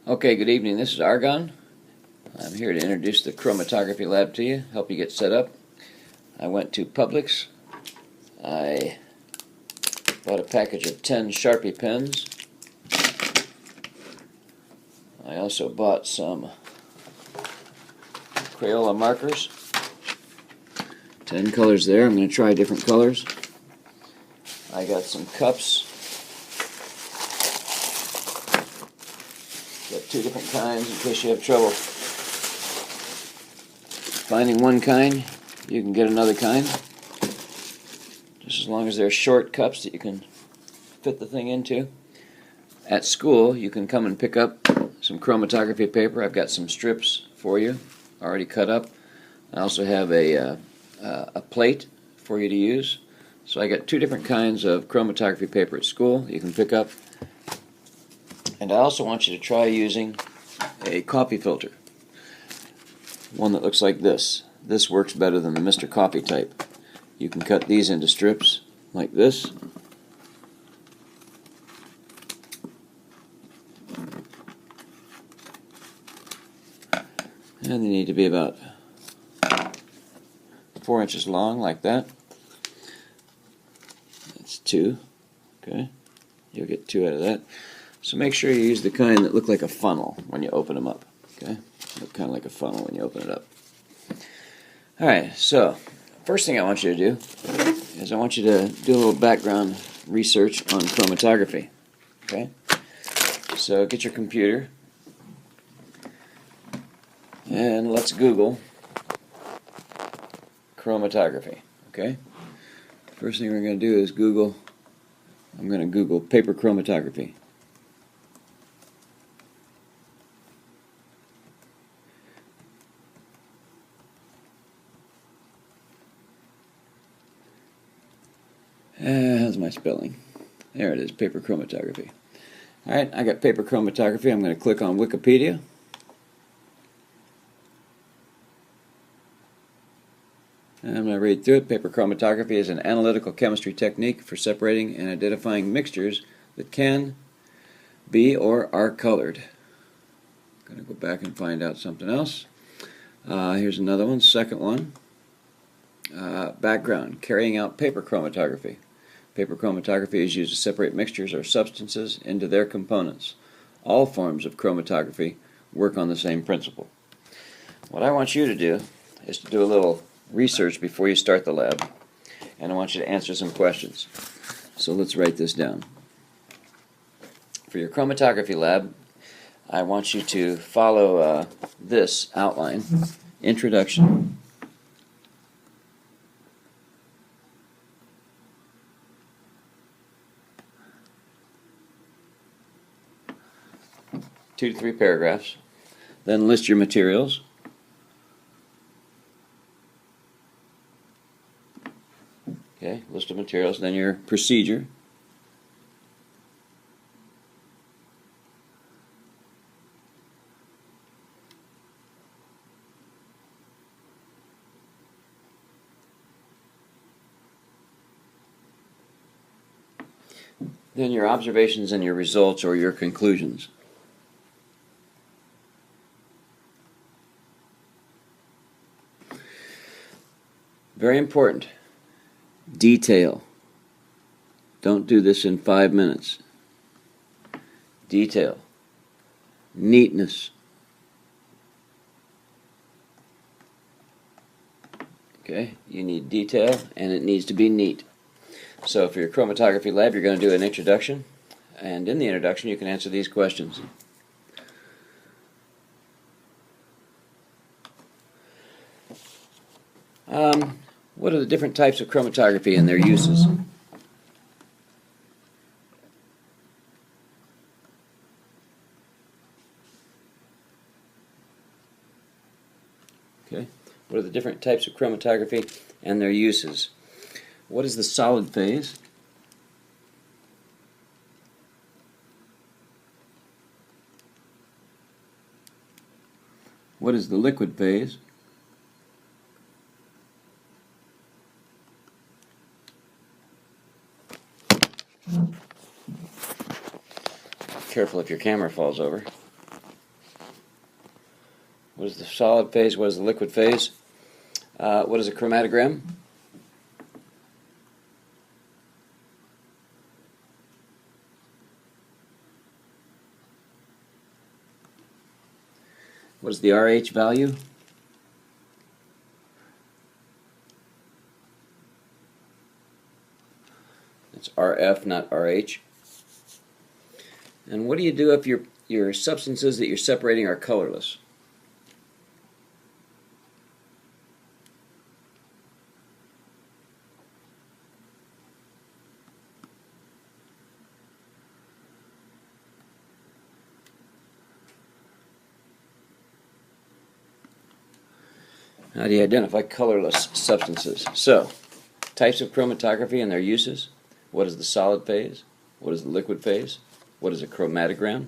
Okay, good evening. This is Argon. I'm here to introduce the chromatography lab to you, help you get set up. I went to Publix. I bought a package of 10 Sharpie pens. I also bought some Crayola markers. 10 colors there. I'm going to try different colors. I got some cups. Got 2 different kinds in case you have trouble finding one kind. You can get another kind, just as long as they're short cups that you can fit the thing into. At school, you can come and pick up some chromatography paper. I've got some strips for you already cut up. I also have a plate for you to use. So I got 2 different kinds of chromatography paper at school that you can pick up. And I also want you to try using a coffee filter. One that looks like this. This works better than the Mr. Coffee type. You can cut these into strips like this. And they need to be about 4 inches long, like that. That's 2. Okay, you'll get 2 out of that. So make sure you use the kind that look like a funnel when you open them up. Okay, look kind of like a funnel when you open it up. Alright, so first thing I want you to do is I want you to do a little background research on chromatography. Okay, so get your computer and let's Google chromatography. Okay, first thing we're going to do is Google. I'm going to Google paper chromatography. How's my spelling? There it is, paper chromatography. Alright, I got paper chromatography. I'm going to click on Wikipedia. And I'm going to read through it. Paper chromatography is an analytical chemistry technique for separating and identifying mixtures that can be or are colored. I'm going to go back and find out something else. Here's another one, second one. Background, carrying out paper chromatography. Paper chromatography is used to separate mixtures or substances into their components. All forms of chromatography work on the same principle. What I want you to do is to do a little research before you start the lab, and I want you to answer some questions. So let's write this down. For your chromatography lab, I want you to follow this outline. Introduction. Two to 3 paragraphs. Then list your materials. Okay, list of materials. Then your procedure. Then your observations and your results or your conclusions. Very important. Detail. Don't do this in 5 minutes. Detail. Neatness. Okay, you need detail and it needs to be neat. So for your chromatography lab, you're going to do an introduction, and in the introduction you can answer these questions. What are the different types of chromatography and their uses? Okay. What are the different types of chromatography and their uses? What is the solid phase? What is the liquid phase? Careful if your camera falls over. What is the solid phase? What is the liquid phase? What is a chromatogram? What is the RH value? It's RF, not RH. And what do you do if your substances that you're separating are colorless? How do you identify colorless substances? So, types of chromatography and their uses. What is the solid phase? What is the liquid phase? What is a chromatogram?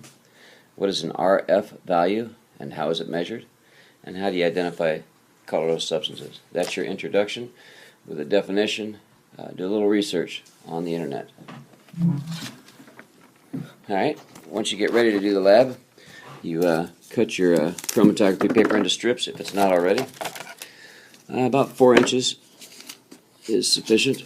What is an RF value and how is it measured? And how do you identify colorless substances? That's your introduction with a definition. Do a little research on the internet. Alright, once you get ready to do the lab, you cut your chromatography paper into strips if it's not already. About 4 inches is sufficient.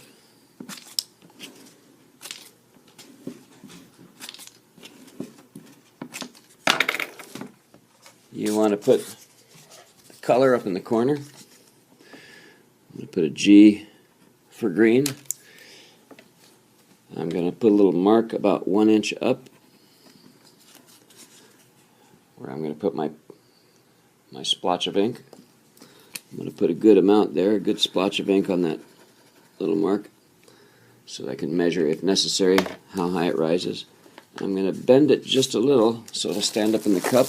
You want to put the color up in the corner. I'm going to put a G for green. I'm going to put a little mark about 1 inch up where I'm going to put my splotch of ink. I'm going to put a good amount there, a good splotch of ink on that little mark so I can measure, if necessary, how high it rises. I'm going to bend it just a little so it'll stand up in the cup.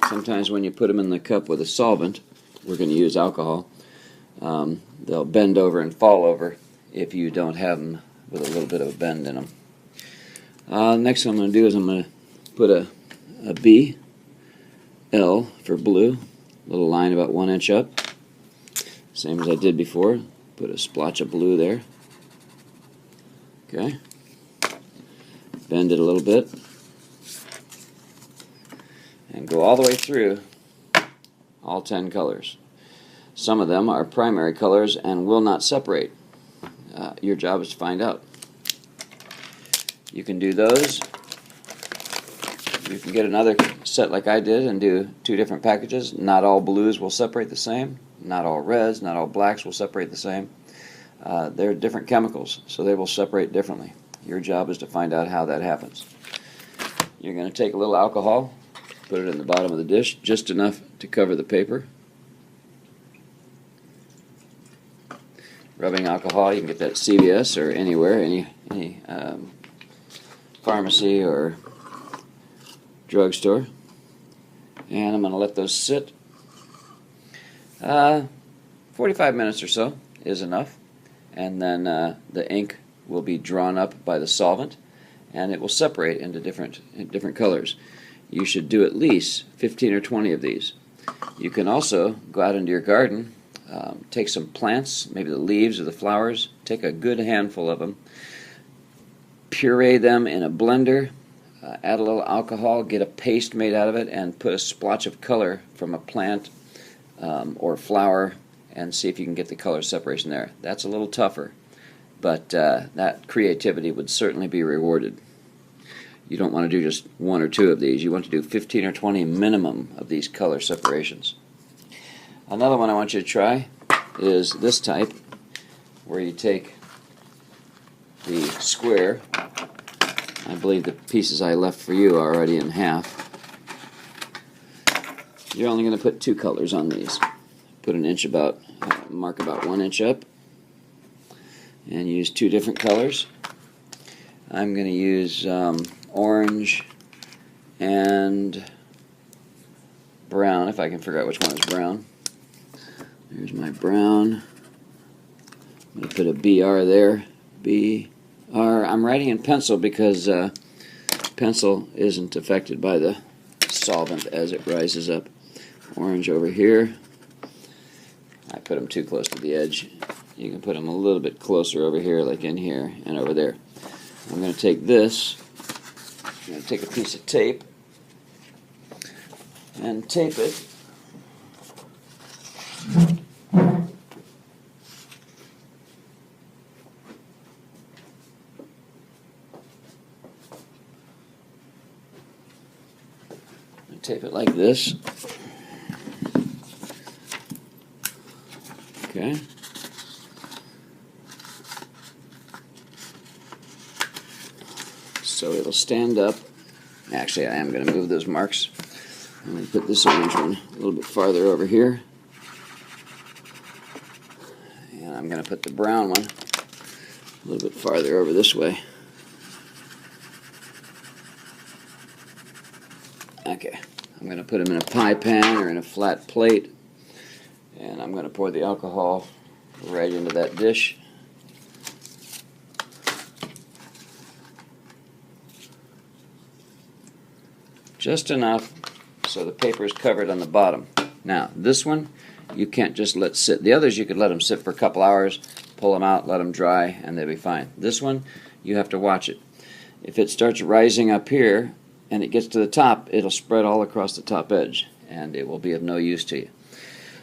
Sometimes when you put them in the cup with a solvent, we're going to use alcohol, they'll bend over and fall over if you don't have them with a little bit of a bend in them. Next thing I'm going to do is I'm going to put a B, L for blue, a little line about 1 inch up, same as I did before. Put a splotch of blue there. Okay, bend it a little bit and go all the way through all 10 colors. Some of them are primary colors and will not separate. Your job is to find out. You can do those. You can get another set like I did and do 2 different packages. Not all blues will separate the same. Not all reds, not all blacks will separate the same. They're different chemicals, so they will separate differently. Your job is to find out how that happens. You're going to take a little alcohol, put it in the bottom of the dish, just enough to cover the paper. Rubbing alcohol, you can get that at CVS or anywhere, any pharmacy or drugstore. And I'm going to let those sit. 45 minutes or so is enough. And then the ink will be drawn up by the solvent and it will separate into different colors. You should do at least 15 or 20 of these. You can also go out into your garden, take some plants, maybe the leaves or the flowers, take a good handful of them, puree them in a blender, add a little alcohol, get a paste made out of it, and put a splotch of color from a plant or flower and see if you can get the color separation there. That's a little tougher, but that creativity would certainly be rewarded. You don't want to do just 1 or 2 of these. You want to do 15 or 20 minimum of these color separations. Another one I want you to try is this type, where you take the square. I believe the pieces I left for you are already in half. You're only going to put 2 colors on these. Put an inch about, mark about 1 inch up, and use 2 different colors. I'm going to use orange and brown, if I can figure out which one is brown. There's my brown. I'm going to put a BR there. BR. I'm writing in pencil because pencil isn't affected by the solvent as it rises up. Orange over here. I put them too close to the edge. You can put them a little bit closer over here, like in here and over there. I'm going to take this. I'm going to take a piece of tape. and tape it. Tape it like this. Okay. So it'll stand up. Actually, I am going to move those marks. I'm going to put this orange one a little bit farther over here. And I'm going to put the brown one a little bit farther over this way. Okay. I'm going to put them in a pie pan or in a flat plate. And I'm going to pour the alcohol right into that dish. Just enough so the paper is covered on the bottom. Now, this one you can't just let sit. The others you could let them sit for a couple hours, pull them out, let them dry, and they'll be fine. This one, you have to watch it. If it starts rising up here and it gets to the top, it'll spread all across the top edge, and it will be of no use to you.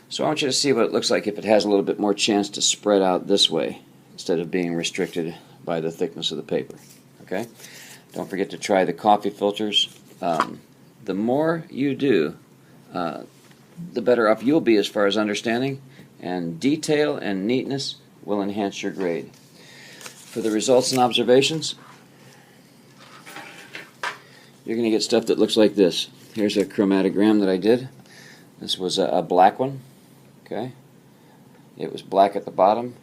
So I want you to see what it looks like if it has a little bit more chance to spread out this way instead of being restricted by the thickness of the paper. Okay? Don't forget to try the coffee filters. The more you do, the better off you'll be as far as understanding, and detail and neatness will enhance your grade. For the results and observations, you're going to get stuff that looks like this. Here's a chromatogram that I did. This was a black one. Okay, it was black at the bottom.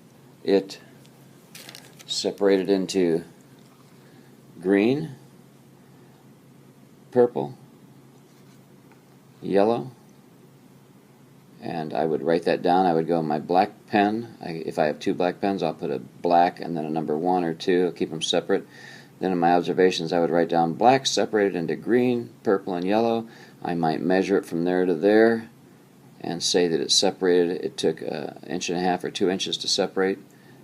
It separated into green, purple, yellow, and I would write that down. I would go in my black pen. If I have two black pens, I'll put a black and then a number 1 or 2. I'll keep them separate. Then in my observations, I would write down black separated into green, purple, and yellow. I might measure it from there to there and say that it's separated. It took 1.5 inches or 2 inches to separate,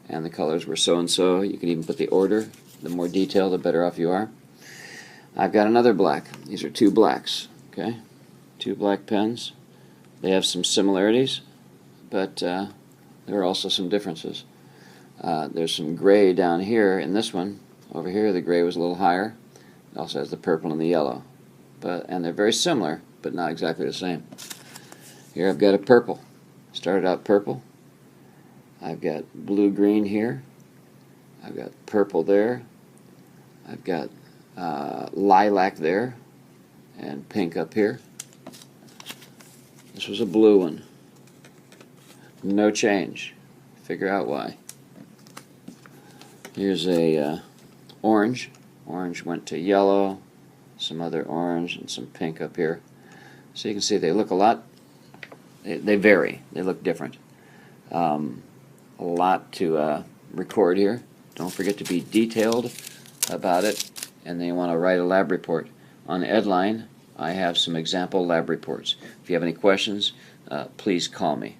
and the colors were so and so. You can even put the order. The more detailed, the better off you are. I've got another black. These are two blacks. Okay, two black pens. They have some similarities, but there are also some differences. There's some gray down here in this one. Over here, the gray was a little higher. It also has the purple and the yellow, and they're very similar, but not exactly the same. Here I've got a purple. Started out purple. I've got blue-green here. I've got purple there. I've got lilac there, and pink up here. This was a blue one. No change. Figure out why. Here's a orange. Orange went to yellow, some other orange, and some pink up here. So you can see they look a lot. They vary. They look different. A lot to record here. Don't forget to be detailed about it, and then you want to write a lab report. On Edline, I have some example lab reports. If you have any questions, please call me.